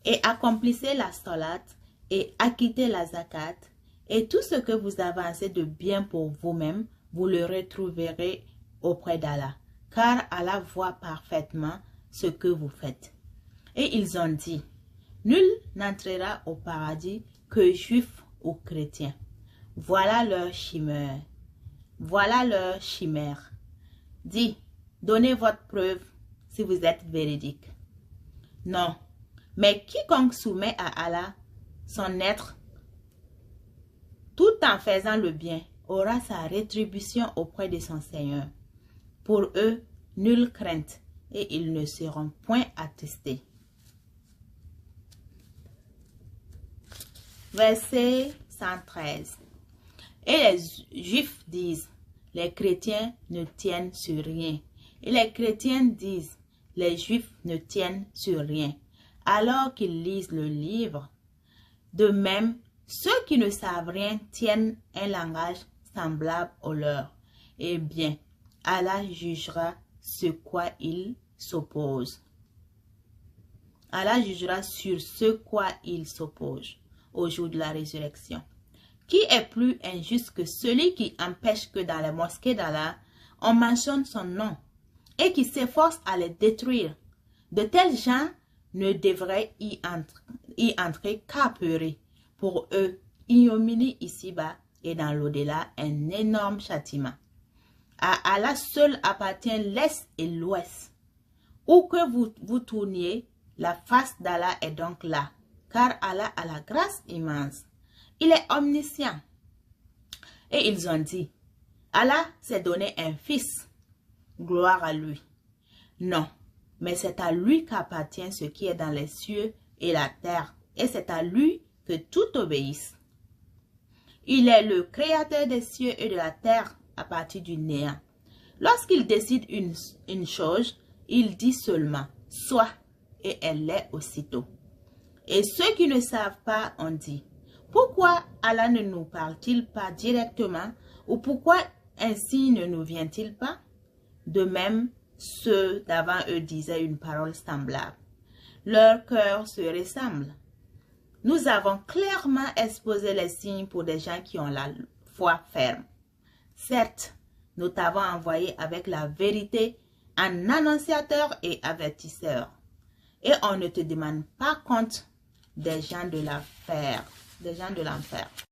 et accomplissez la solat et acquittez la zakat, et tout ce que vous avancez de bien pour vous-même, vous le retrouverez auprès d'Allah, car Allah voit parfaitement ce que vous faites. Et ils ont dit, nul n'entrera au paradis que juif ou chrétien. Voilà leur chimère. Voilà leur chimère. Dis, donnez votre preuve si vous êtes véridique. Non, mais quiconque soumet à Allah son être, tout en faisant le bien, aura sa rétribution auprès de son Seigneur. Pour eux, nulle crainte, et ils ne seront point attestés. Verset 113. Et les Juifs disent, les chrétiens ne tiennent sur rien. Et les chrétiens disent, les Juifs ne tiennent sur rien, alors qu'ils lisent le livre. De même, ceux qui ne savent rien tiennent un langage semblable au leur. Eh bien, Allah jugera ce quoi ils s'opposent. Allah jugera sur ce quoi ils s'opposent au jour de la résurrection. Qui est plus injuste que celui qui empêche que dans les mosquées d'Allah, on mentionne son nom et qui s'efforce à les détruire? De tels gens ne devraient y entrer qu'apeurés. Pour eux, ignominie ici-bas et dans l'au-delà, un énorme châtiment. À Allah seul appartient l'Est et l'Ouest. Où que vous tourniez, la face d'Allah est donc là, car Allah a la grâce immense. Il est omniscient. Et ils ont dit, Allah s'est donné un fils. Gloire à lui. Non, mais c'est à lui qu'appartient ce qui est dans les cieux et la terre, et c'est à lui que tout obéisse. Il est le créateur des cieux et de la terre à partir du néant. Lorsqu'il décide une chose, il dit seulement « soit » et elle l'est aussitôt. Et ceux qui ne savent pas ont dit « Pourquoi Allah ne nous parle-t-il pas directement ou pourquoi ainsi ne nous vient-il pas ?» De même, ceux d'avant eux disaient une parole semblable. Leur cœur se ressemble. Nous avons clairement exposé les signes pour des gens qui ont la foi ferme. Certes, nous t'avons envoyé avec la vérité en annonciateur et avertisseur. Et on ne te demande pas compte des gens de l'enfer.